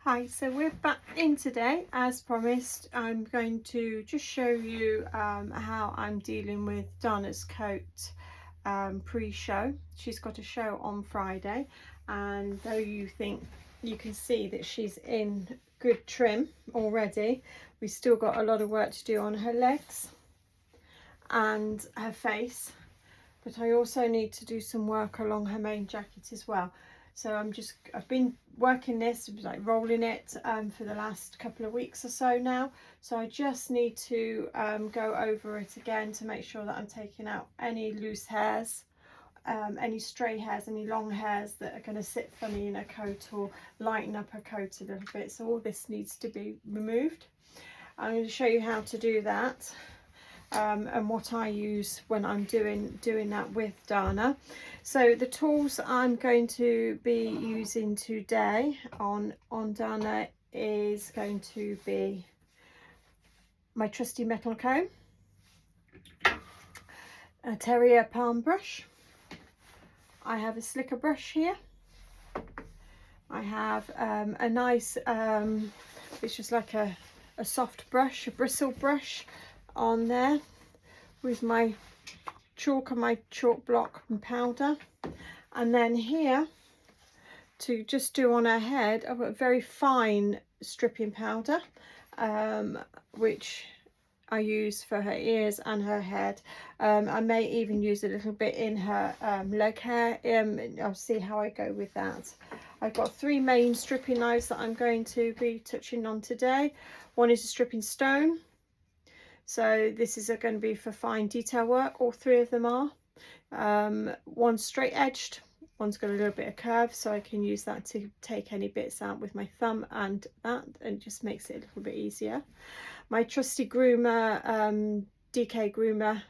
Hi, so we're back in today. As promised, I'm going to just show you how I'm dealing with Donna's coat pre-show. She's got a show on Friday, and though you can see that she's in good trim already, we've still got a lot of work to do on her legs and her face, but I also need to do some work along her main jacket as well. So I've been working this, like rolling it for the last couple of weeks or so now. So I just need to go over it again to make sure that I'm taking out any loose hairs, any stray hairs, any long hairs that are going to sit funny in a coat or lighten up her coat a little bit. So all this needs to be removed. I'm going to show you how to do that. And what I use when I'm doing that with Dana. So the tools I'm going to be using today on Dana is going to be my trusty metal comb, a Terrier palm brush. I have a slicker brush here. I have a nice, it's just like a soft brush, a bristle brush on there with my chalk and my chalk block and powder. And then here, to just do on her head, I've got a very fine stripping powder, which I use for her ears and her head. I may even use a little bit in her leg hair. I'll see how I go with that. I've got 3 main stripping knives that I'm going to be touching on today. One is a stripping stone. So this is going to be for fine detail work. All 3 of them are. One's straight edged, one's got a little bit of curve, so I can use that to take any bits out with my thumb, and it just makes it a little bit easier. My trusty groomer, DK groomer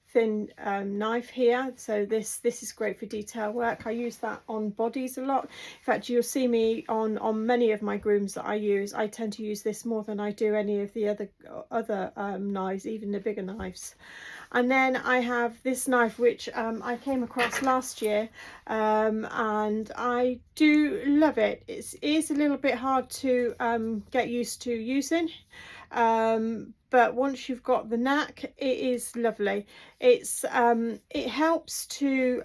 thin knife here. So this is great for detail work. I use that on bodies a lot. In fact, you'll see me on many of my grooms that I use, I tend to use this more than I do any of the other knives, even the bigger knives. And then I have this knife, which I came across last year, and I do love it. It is a little bit hard to get used to using, but once you've got the knack, it is lovely. It helps to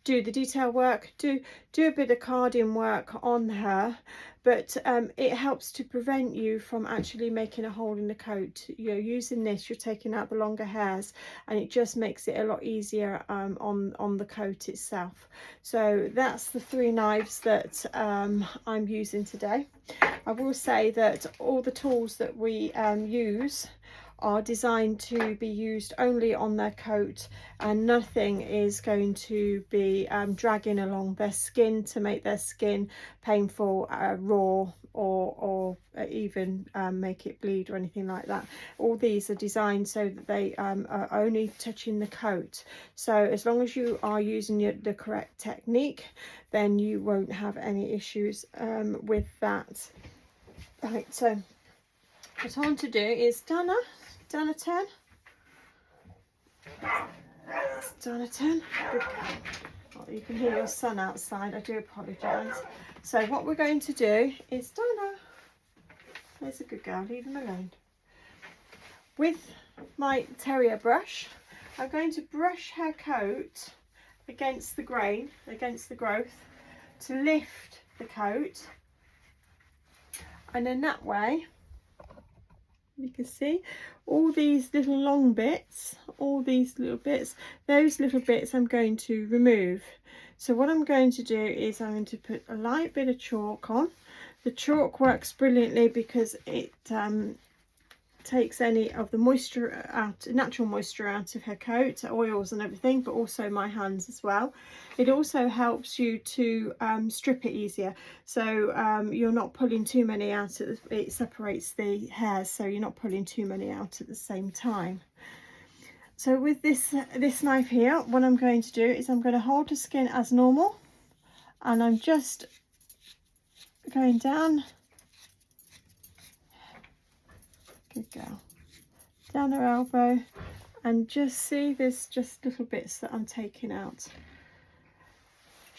do the detail work, do a bit of carding work on her, but it helps to prevent you from actually making a hole in the coat. You know, using this, you're taking out the longer hairs, and it just makes it a lot easier on the coat itself. So that's the 3 knives that I'm using today. I will say that all the tools that we use are designed to be used only on their coat, and nothing is going to be dragging along their skin to make their skin painful, raw, or even make it bleed or anything like that. All these are designed so that they are only touching the coat. So as long as you are using the correct technique, then you won't have any issues with that. Right, so what I want to do is Dana 10. Dana 10. Oh, you can hear your son outside. I do apologise. So what we're going to do is Dana. There's a good girl. Leave him alone. With my Terrier brush, I'm going to brush her coat against the grain, against the growth, to lift the coat, and then that way you can see all these little long bits, all these little bits, those little bits I'm going to remove. So what I'm going to do is I'm going to put a light bit of chalk on. The chalk works brilliantly because it takes any of the moisture out, natural moisture out of her coat, oils and everything, but also my hands as well. It also helps you to strip it easier, so you're not pulling too many out. It separates the hairs, so you're not pulling too many out at the same time. So with this knife here, what I'm going to do is I'm going to hold the skin as normal, and I'm just going down. Good girl. Down her elbow, and just see there's just little bits that I'm taking out.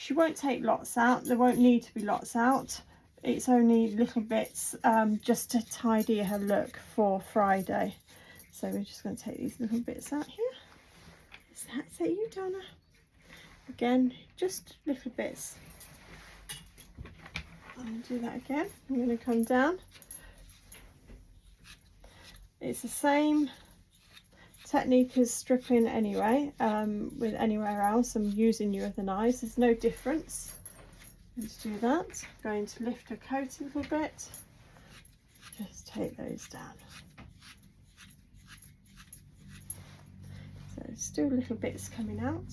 She won't take lots out. There won't need to be lots out. It's only little bits just to tidy her look for Friday. So we're just going to take these little bits out here. Is that you, Donna? Again, just little bits. I'll do that again. I'm going to come down. It's the same technique as stripping anyway, with anywhere else. I'm using you with the knives. There's no difference. Let's do that. I'm going to lift her coat a little bit. Just take those down. So still little bits coming out.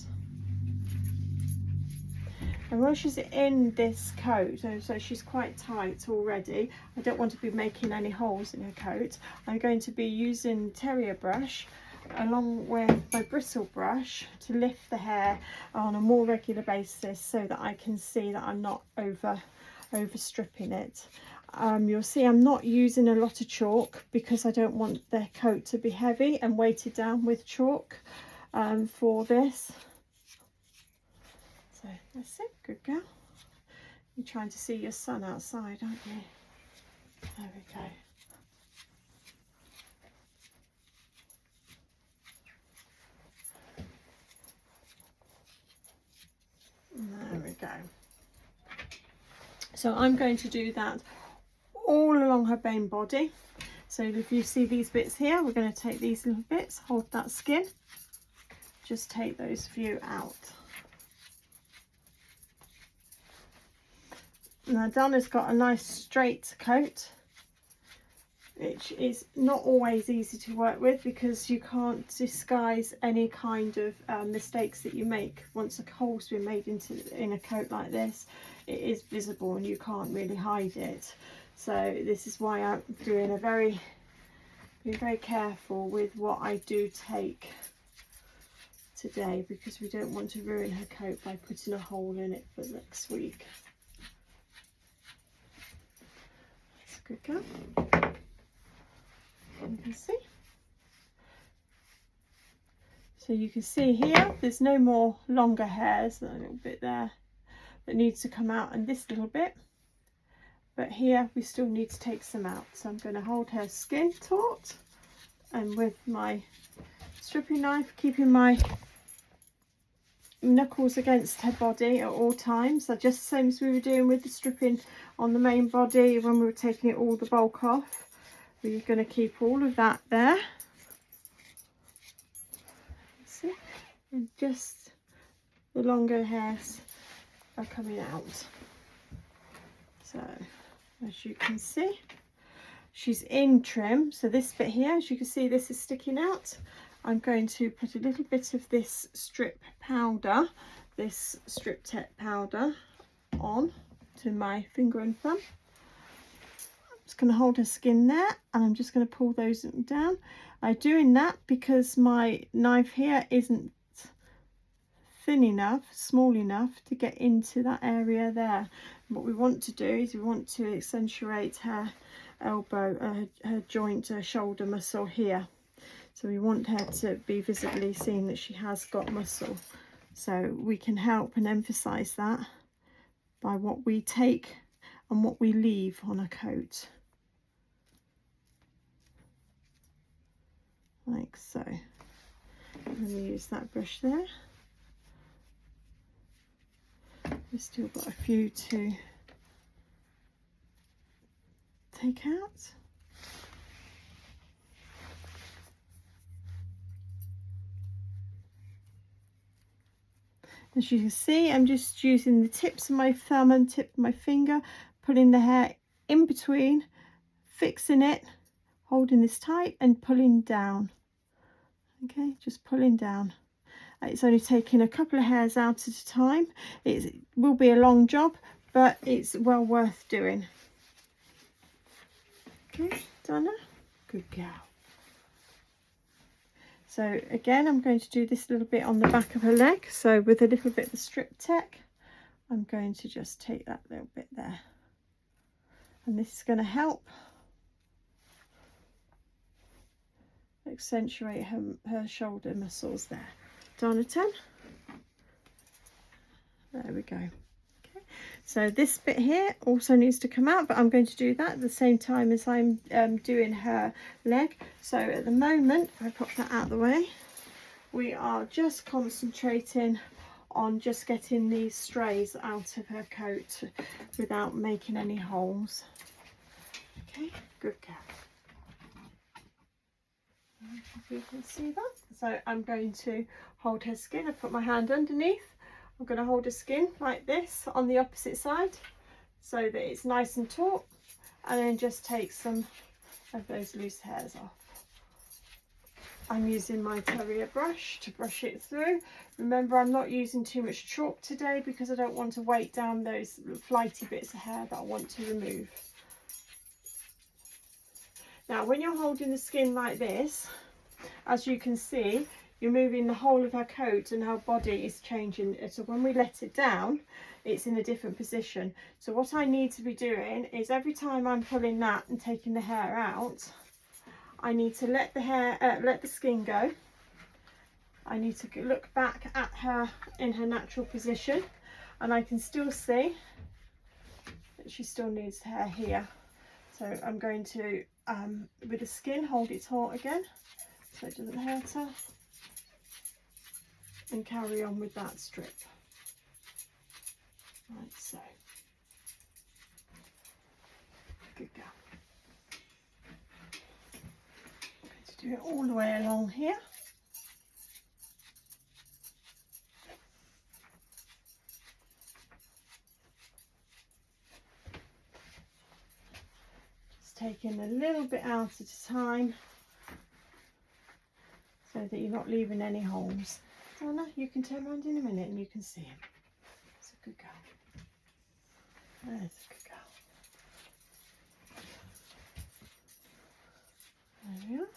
And while she's in this coat, so she's quite tight already, I don't want to be making any holes in her coat. I'm going to be using Terrier brush along with my bristle brush to lift the hair on a more regular basis so that I can see that I'm not over stripping it. You'll see I'm not using a lot of chalk because I don't want the coat to be heavy and weighted down with chalk for this. So that's it, good girl. You're trying to see your sun outside, aren't you? There we go. There we go. So I'm going to do that all along her main body. So if you see these bits here, we're going to take these little bits, hold that skin, just take those few out. Now Donna's got a nice straight coat, which is not always easy to work with because you can't disguise any kind of mistakes that you make. Once a hole's been made in a coat like this, it is visible and you can't really hide it. So this is why I'm doing being very careful with what I do take today, because we don't want to ruin her coat by putting a hole in it for next week. That's a good girl. You can see. So you can see here, there's no more longer hairs, a little bit there that needs to come out, and this little bit. But here we still need to take some out. So I'm going to hold her skin taut, and with my stripping knife, keeping my knuckles against her body at all times. So just the same as we were doing with the stripping on the main body when we were taking it all the bulk off. We're going to keep all of that there. See? And just the longer hairs are coming out. So as you can see, she's in trim. So this bit here, as you can see, this is sticking out. I'm going to put a little bit of this strip powder, this strip tech powder, on to my finger and thumb. I'm just going to hold her skin there, and I'm just going to pull those down. I'm doing that because my knife here isn't thin enough, small enough to get into that area there. What we want to do is we want to accentuate her elbow, her joint, her shoulder muscle here. So we want her to be visibly seen that she has got muscle. So we can help and emphasize that by what we take and what we leave on a coat. Like so. I'm going to use that brush there. We've still got a few to take out. As you can see, I'm just using the tips of my thumb and tip of my finger, pulling the hair in between, fixing it, holding this tight and pulling down. Okay, just pulling down. It's only taking a couple of hairs out at a time. It will be a long job, but it's well worth doing. Okay, Donna, good girl. So again, I'm going to do this little bit on the back of her leg. So with a little bit of the strip tech, I'm going to just take that little bit there. And this is going to help accentuate her shoulder muscles there. Donatan, There we go. Okay, so this bit here also needs to come out, but I'm going to do that at the same time as I'm doing her leg. So at the moment, if I pop that out of the way, we are just concentrating on just getting these strays out of her coat without making any holes. Okay, good girl. If you can see that. So I'm going to hold her skin. I put my hand underneath. I'm going to hold her skin like this on the opposite side so that it's nice and taut, and then just take some of those loose hairs off. I'm using my Terrier brush to brush it through. Remember, I'm not using too much chalk today because I don't want to weight down those flighty bits of hair that I want to remove. Now, when you're holding the skin like this, as you can see, you're moving the whole of her coat and her body is changing. So when we let it down, it's in a different position. So what I need to be doing is every time I'm pulling that and taking the hair out, I need to let the skin go. I need to look back at her in her natural position, and I can still see that she still needs hair here. So I'm going to, with the skin, hold it taut again so it doesn't hurt her, and carry on with that strip. Like so. Good girl. I'm going to do it all the way along here. Just taking a little bit out at a time so that you're not leaving any holes. Donna, you can turn around in a minute and you can see him. It's a good girl. There's a good girl. There we are.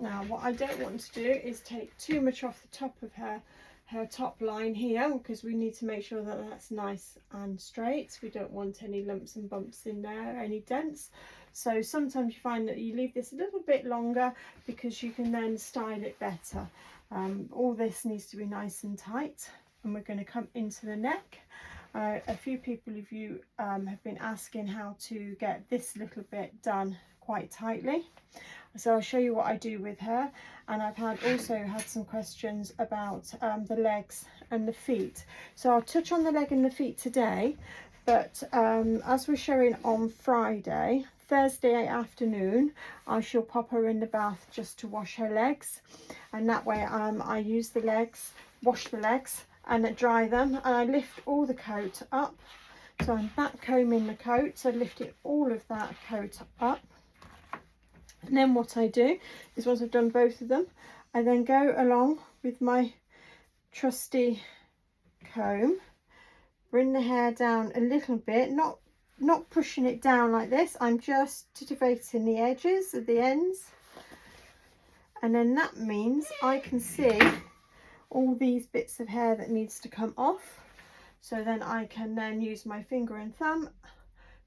Now, what I don't want to do is take too much off the top of her top line here, because we need to make sure that that's nice and straight. We don't want any lumps and bumps in there, any dents. So sometimes you find that you leave this a little bit longer because you can then style it better. All this needs to be nice and tight, and we're going to come into the neck. A few people of you have been asking how to get this little bit done quite tightly. So I'll show you what I do with her, and I've also had some questions about the legs and the feet. So I'll touch on the leg and the feet today, but as we're showing on Thursday afternoon, I shall pop her in the bath just to wash her legs, and that way I use the legs, wash the legs and dry them, and I lift all the coat up. So I'm back combing the coat, so lifting all of that coat up. And then what I do is, once I've done both of them, I then go along with my trusty comb, bring the hair down a little bit, not pushing it down like this. I'm just titivating the edges of the ends, and then that means I can see all these bits of hair that needs to come off. So then I can then use my finger and thumb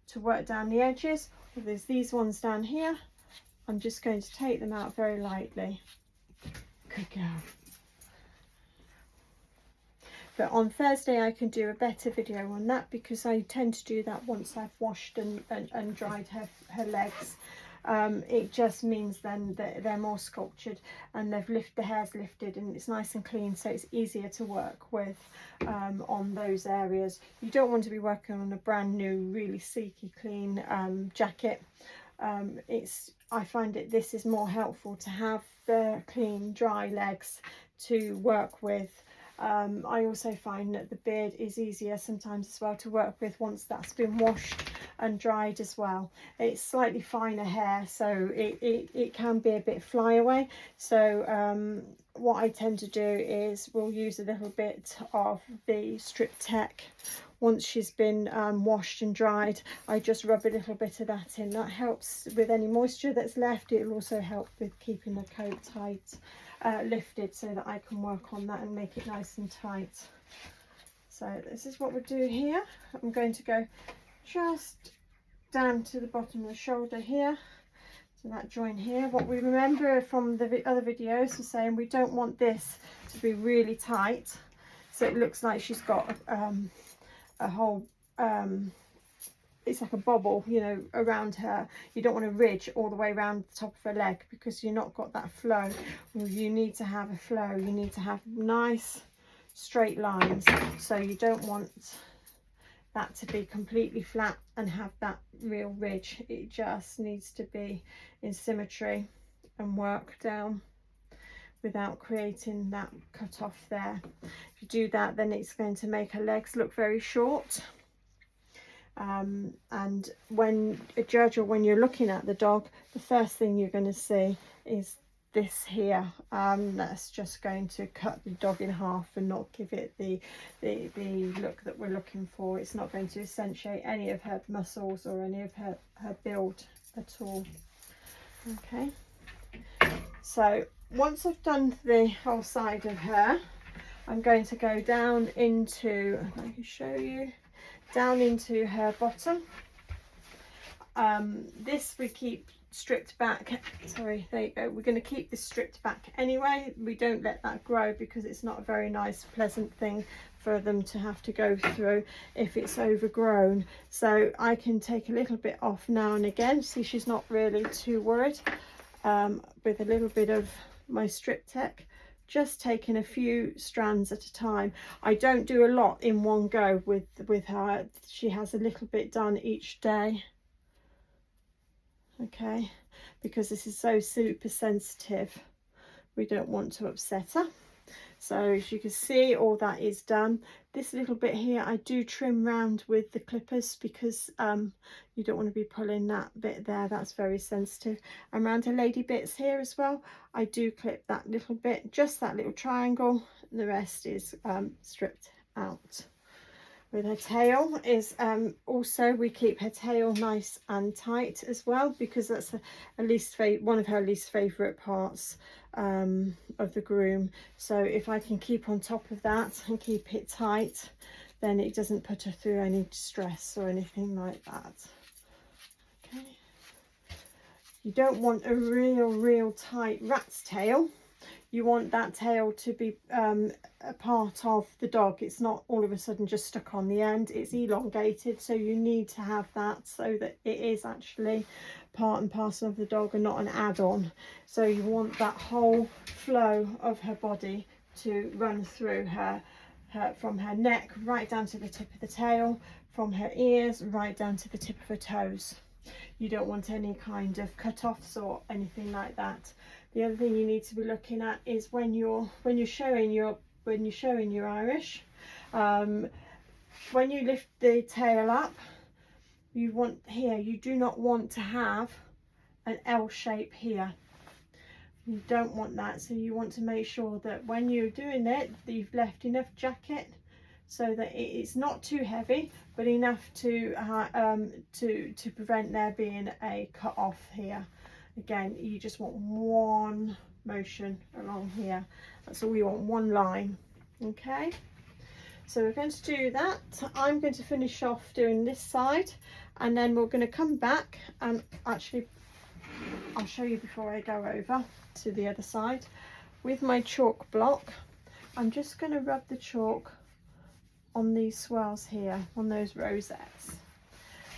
to work down the edges. Well, there's these ones down here. I'm just going to take them out very lightly. Good girl. But on Thursday I can do a better video on that, because I tend to do that once I've washed and dried her legs. It just means then that they're more sculptured and the hair's lifted and it's nice and clean, so it's easier to work with on those areas. You don't want to be working on a brand new, really sleeky clean jacket. I find this is more helpful to have the clean, dry legs to work with. I also find that the beard is easier sometimes as well to work with once that's been washed and dried as well. It's slightly finer hair, so it can be a bit flyaway. So what I tend to do is we'll use a little bit of the Strip Tech. Once she's been washed and dried, I just rub a little bit of that in. That helps with any moisture that's left. It will also help with keeping the coat tight, lifted, so that I can work on that and make it nice and tight. So this is what we'll do here. I'm going to go just down to the bottom of the shoulder here So that joint here, what we remember from the other videos was saying we don't want this to be really tight, so it looks like she's got a whole it's like a bobble, you know, around her. You don't want a ridge all the way around the top of her leg, because you've not got that flow. Well, you need to have a flow, you need to have nice straight lines, so you don't want that to be completely flat and have that real ridge. It just needs to be in symmetry and work down without creating that cut off there. If you do that, then it's going to make her legs look very short. And when a judge, or when you're looking at the dog, the first thing you're going to see is this here. That's just going to cut the dog in half and not give it the look that we're looking for. It's not going to accentuate any of her muscles or any of her build at all. Okay, so once I've done the whole side of her, I'm going to go down into, I can show you, down into her bottom. This we keep stripped back. Sorry, there you go. We're going to keep this stripped back anyway. We don't let that grow because it's not a very nice, pleasant thing for them to have to go through if it's overgrown. So I can take a little bit off now and again. See, she's not really too worried with a little bit of my Strip Tech. Just taking a few strands at a time. I don't do a lot in one go with her. She has a little bit done each day. Okay, because this is so super sensitive, we don't want to upset her. So as you can see, all that is done. This little bit here I do trim round with the clippers, because you don't want to be pulling that bit there, that's very sensitive. And around her lady bits here as well, I do clip that little bit, just that little triangle, and the rest is stripped out. With her tail is also, we keep her tail nice and tight as well, because that's one of her least favourite parts of the groom. So if I can keep on top of that and keep it tight, then it doesn't put her through any stress or anything like that. Okay, you don't want a real tight rat's tail. You want that tail to be a part of the dog. It's not all of a sudden just stuck on the end. It's elongated, so you need to have that so that it is actually part and parcel of the dog and not an add-on. So you want that whole flow of her body to run through her from her neck right down to the tip of the tail, from her ears right down to the tip of her toes. You don't want any kind of cut-offs or anything like that. The other thing you need to be looking at is when you're showing your Irish, when you lift the tail up, you do not want to have an L shape here. You don't want that, so you want to make sure that when you're doing it, that you've left enough jacket so that it's not too heavy, but enough to prevent there being a cut off here. Again, you just want one motion along here. That's all you want, one line. Okay, so we're going to do that. I'm going to finish off doing this side, and then we're going to come back, and actually I'll show you before I go over to the other side. With my chalk block, I'm just going to rub the chalk on these swirls here, on those rosettes.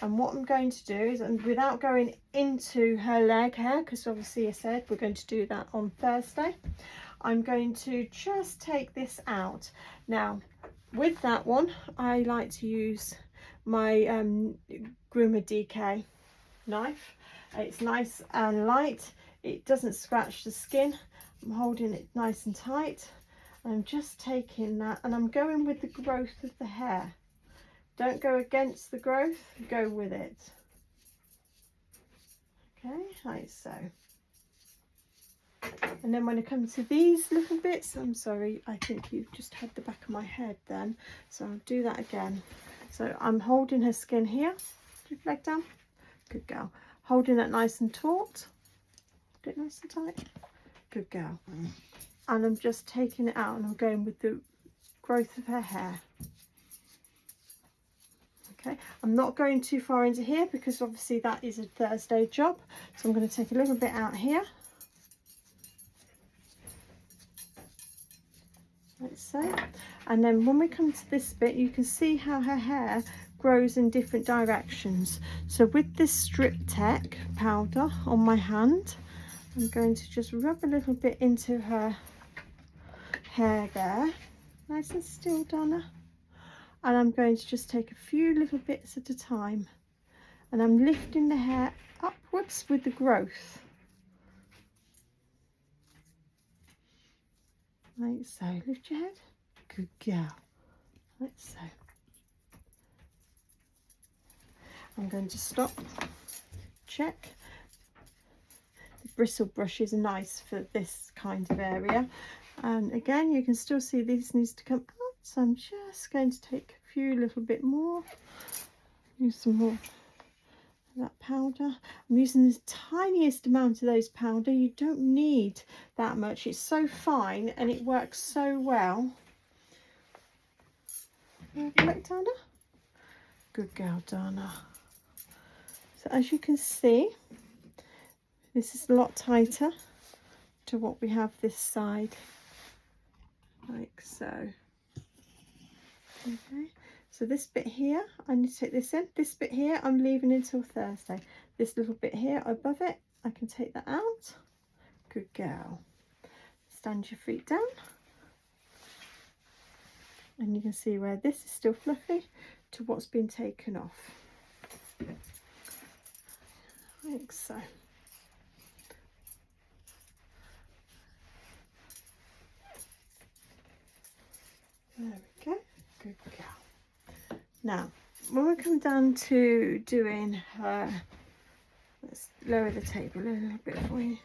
And what I'm going to do is, and without going into her leg hair, because obviously I said we're going to do that on Thursday, I'm going to just take this out. Now, with that one, I like to use my groomer DK knife. It's nice and light. It doesn't scratch the skin. I'm holding it nice and tight. I'm just taking that, and I'm going with the growth of the hair. Don't go against the growth, go with it. Okay, like so. And then when I come to these little bits, I'm sorry, I think you've just had the back of my head then, so I'll do that again. So I'm holding her skin here. Keep your leg down. Good girl. Holding that nice and taut. Hold it nice and tight. Good girl. And I'm just taking it out, and I'm going with the growth of her hair. Okay, I'm not going too far into here because obviously that is a Thursday job, so I'm going to take a little bit out here, like so. And then when we come to this bit, you can see how her hair grows in different directions. So with this Strip Tech powder on my hand, I'm going to just rub a little bit into her hair there, nice and still, Donna. And I'm going to just take a few little bits at a time, and I'm lifting the hair upwards with the growth, like so. Lift your head, good girl, like so. I'm going to stop, check. The bristle brush is nice for this kind of area, and again you can still see this needs to come out, so I'm just going to take a few little bit more, use some more of that powder. I'm using the tiniest amount of those powder. You don't need that much, it's so fine and it works so well. Look, Donna, good girl, Donna. So as you can see, this is a lot tighter to what we have this side, like so. Okay, so this bit here, I need to take this in. This bit here, I'm leaving until Thursday. This little bit here above it, I can take that out. Good girl. Stand your feet down. And you can see where this is still fluffy to what's been taken off. Like so. There we go. Good girl. Now, when we come down to doing her, let's lower the table a little bit for you.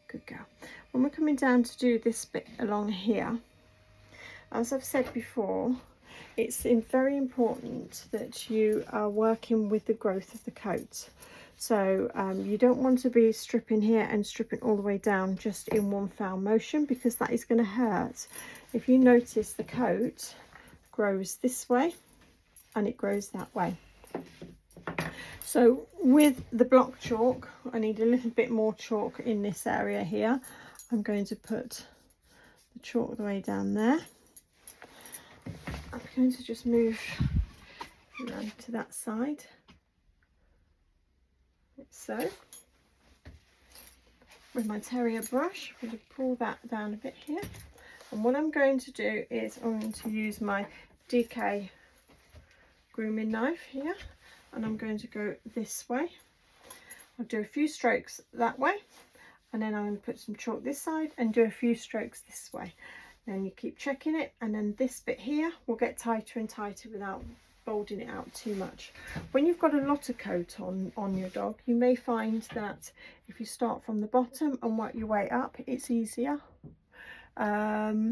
Good girl. When we're coming down to do this bit along here, as I've said before, it's very important that you are working with the growth of the coat. So you don't want to be stripping here and stripping all the way down just in one foul motion, because that is going to hurt. If you notice, the coat grows this way and it grows that way. So with the block chalk, I need a little bit more chalk in this area here. I'm going to put the chalk the way down there. I'm going to just move around to that side, like so. With my Terrier brush, I'm going to pull that down a bit here. And what I'm going to do is I'm going to use my DK grooming knife here, and I'm going to go this way. I'll do a few strokes that way, and then I'm going to put some chalk this side and do a few strokes this way. Then you keep checking it, and then this bit here will get tighter and tighter without folding it out too much. When you've got a lot of coat on your dog, you may find that if you start from the bottom and work your way up, it's easier. But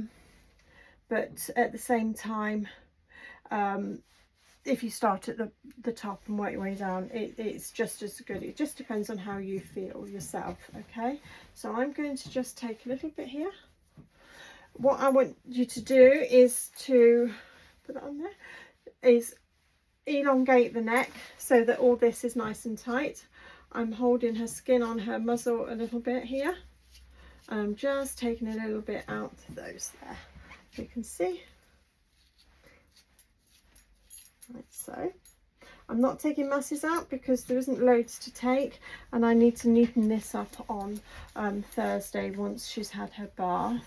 at the same time, if you start at the top and work your way down, it's just as good. It just depends on how you feel yourself. Okay, so I'm going to just take a little bit here. What I want you to do is to put that on there, is elongate the neck so that all this is nice and tight. I'm holding her skin on her muzzle a little bit here, and I'm just taking a little bit out of those there. You can see, like so. I'm not taking masses out because there isn't loads to take, and I need to neaten this up on Thursday once she's had her bath.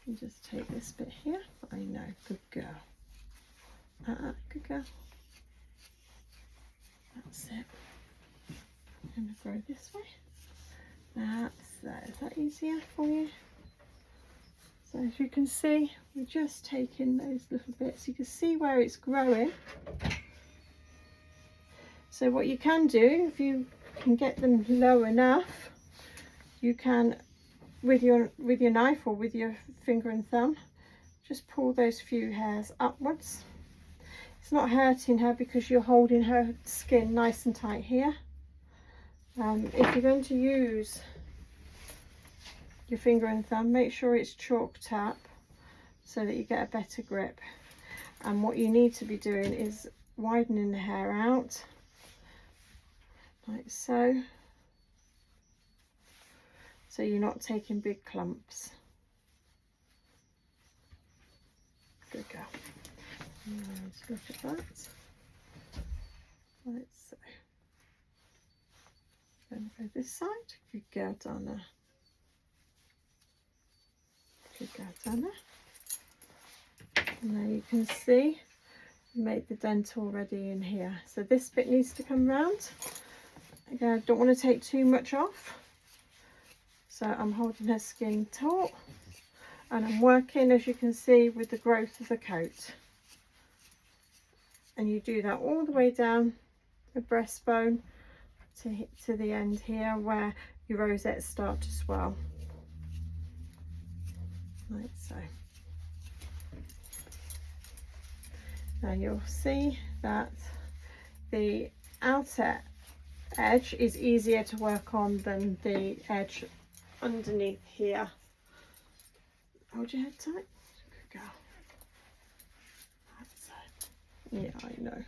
And just take this bit here. I know, good girl. Good girl. That's it. I'm going to go this way. That's that. Is that easier for you? So as you can see, we're just taking those little bits. You can see where it's growing. So what you can do, if you can get them low enough, you can, with your knife or with your finger and thumb, just pull those few hairs upwards. It's not hurting her because you're holding her skin nice and tight here. If you're going to use your finger and thumb, make sure it's chalk tap so that you get a better grip. And what you need to be doing is widening the hair out like so, so you're not taking big clumps. Good girl. Let's look at that. Let's see. Then go this side. Good girl, Donna. Good girl, Donna. And there you can see I made the dent already in here. So this bit needs to come round. Again, I don't want to take too much off. So I'm holding her skin taut. And I'm working, as you can see, with the growth of the coat. And you do that all the way down the breastbone to the end here where your rosettes start to swell. Like so. Now you'll see that the outer edge is easier to work on than the edge underneath here. Hold your head tight. Good girl. Yeah, I know.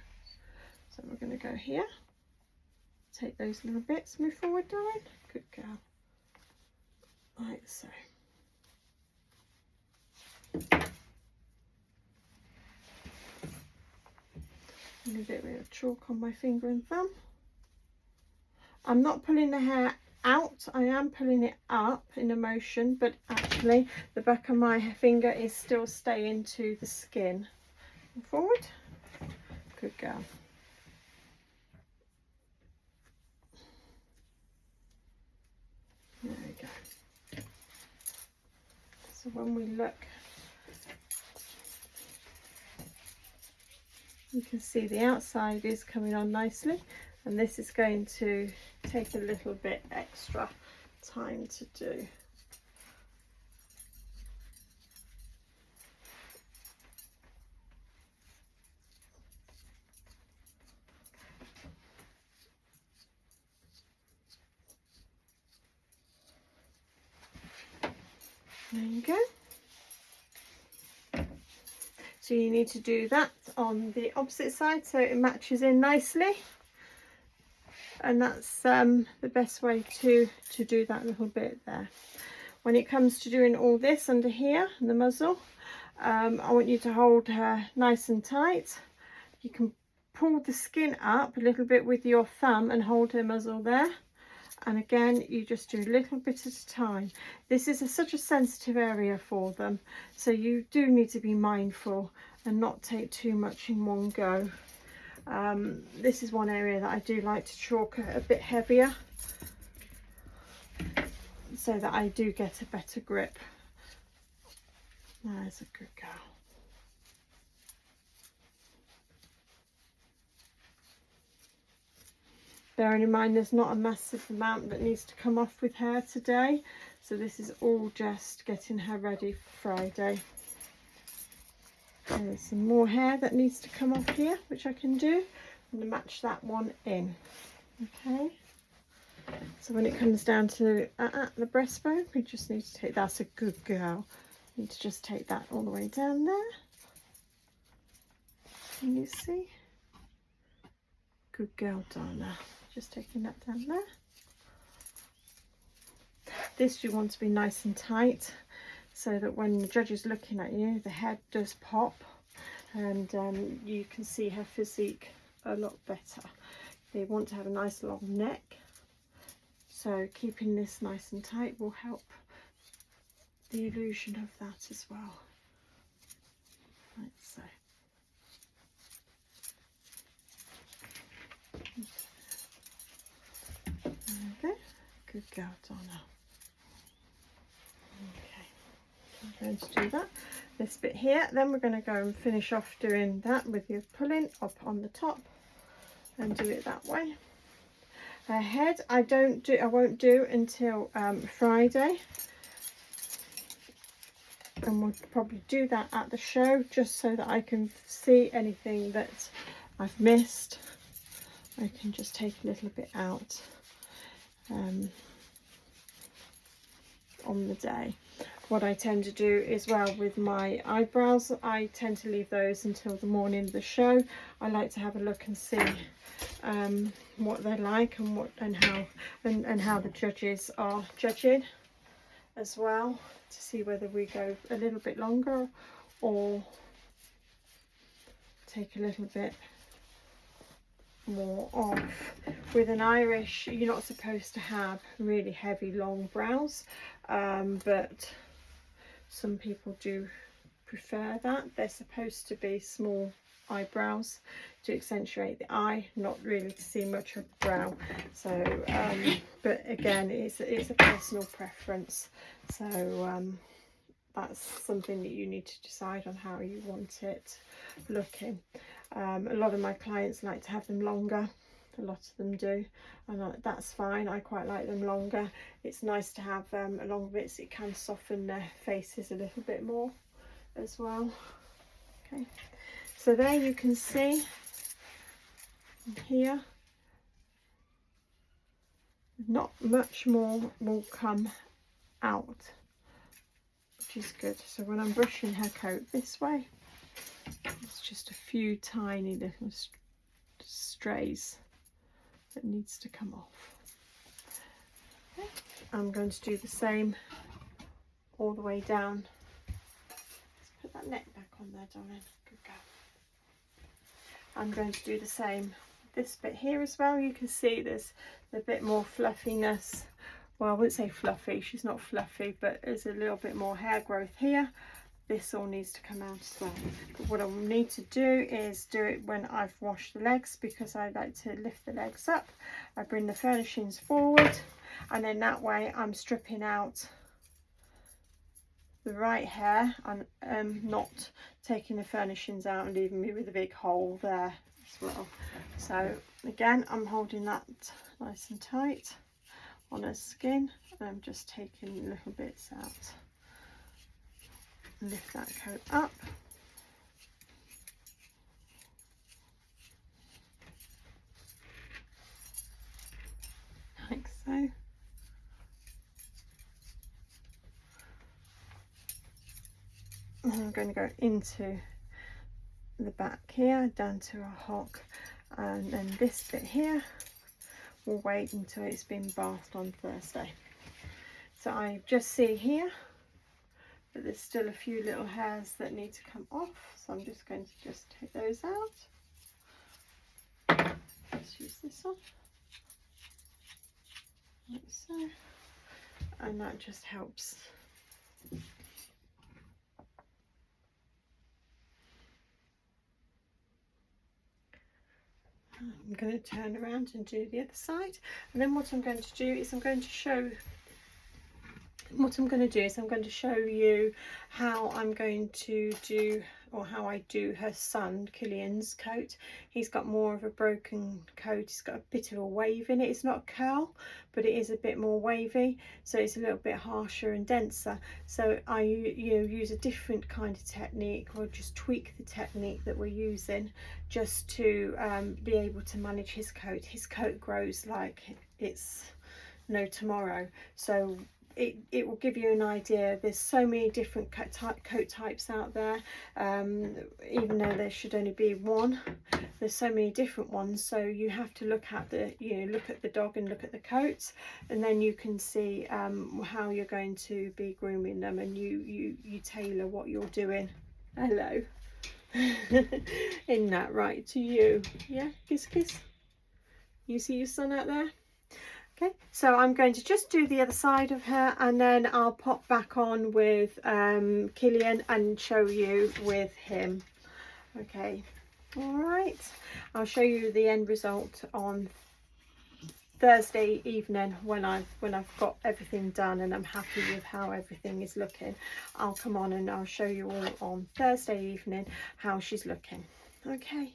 So we're going to go here. Take those little bits. Move forward, darling. Good girl. Like so. I'm going to do a bit of chalk on my finger and thumb. I'm not pulling the hair out, I am pulling it up in a motion, but actually the back of my finger is still staying to the skin. Forward. Good girl. There we go. So when we look, you can see the outside is coming on nicely, and this is going to take a little bit extra time to do. There you go. So you need to do that on the opposite side so it matches in nicely. And that's the best way to do that little bit there. When it comes to doing all this under here, the muzzle, I want you to hold her nice and tight. You can pull the skin up a little bit with your thumb and hold her muzzle there. And again, you just do a little bit at a time. This is such a sensitive area for them, so you do need to be mindful and not take too much in one go. This is one area that I do like to chalk a bit heavier so that I do get a better grip. There's a good girl. Bearing in mind there's not a massive amount that needs to come off with her today, so this is all just getting her ready for Friday. There's some more hair that needs to come off here, which I can do. I'm going to match that one in. Okay. So when it comes down to the breastbone, we just need to take, that's a good girl. Need to just take that all the way down there. Can you see? Good girl, Donna. Just taking that down there. This you want to be nice and tight so that when the judge is looking at you, the head does pop and you can see her physique a lot better. They want to have a nice long neck, so keeping this nice and tight will help the illusion of that as well. Like so. There we go. Good girl, Donna. Okay, I'm going to do that. This bit here, then we're going to go and finish off doing that with your pulling up on the top and do it that way. Her head, I won't do until Friday, and we'll probably do that at the show just so that I can see anything that I've missed. I can just take a little bit out on the day. what I tend to do as well with my eyebrows, I tend to leave those until the morning of the show. I like to have a look and see what they're like and how the judges are judging as well, to see whether we go a little bit longer or take a little bit more off. With an Irish, you're not supposed to have really heavy long brows, but some people do prefer that. They're supposed to be small eyebrows to accentuate the eye, not really to see much of the brow. So but again, it's a personal preference, so that's something that you need to decide on how you want it looking. A lot of my clients like to have them longer. A lot of them do, and that's fine. I quite like them longer. It's nice to have a long bits. It can soften their faces a little bit more as well. Okay, so there you can see here, not much more will come out, which is good. So when I'm brushing her coat this way, it's just a few tiny little strays that needs to come off. Okay. I'm going to do the same all the way down. Let's put that neck back on there, darling. Good girl. I'm going to do the same this bit here as well. You can see there's a bit more fluffiness. Well, I wouldn't say fluffy, she's not fluffy, but there's a little bit more hair growth here. This all needs to come out as well. But what I need to do is do it when I've washed the legs, because I like to lift the legs up. I bring the furnishings forward, and then that way I'm stripping out the right hair and not taking the furnishings out and leaving me with a big hole there as well. So again, I'm holding that nice and tight on her skin, and I'm just taking little bits out. Lift that coat up. Like so. And I'm going to go into the back here, down to a hock, and then this bit here will wait until it's been bathed on Thursday. So I just see here that there's still a few little hairs that need to come off, so I'm just going to just take those out. Let's use this one, like so, and that just helps. I'm going to turn around and do the other side, and then what I'm going to do is I'm going to show you how I'm going to do, or how I do her son Killian's coat. He's got more of a broken coat. He's got a bit of a wave in it. It's not a curl, but it is a bit more wavy, so it's a little bit harsher and denser. So I use a different kind of technique, or just tweak the technique that we're using, just to be able to manage his coat. His coat grows like it's no tomorrow, so it will give you an idea. There's so many different coat types out there, even though there should only be one. There's so many different ones, so you have to look at the look at the dog and look at the coats, and then you can see how you're going to be grooming them, and you tailor what you're doing. Hello. Isn't that right to you? Yeah, kiss kiss. You see your son out there? Okay, so I'm going to just do the other side of her, and then I'll pop back on with Killian and show you with him. Okay, all right. I'll show you the end result on Thursday evening when I've got everything done and I'm happy with how everything is looking. I'll come on and I'll show you all on Thursday evening how she's looking. Okay.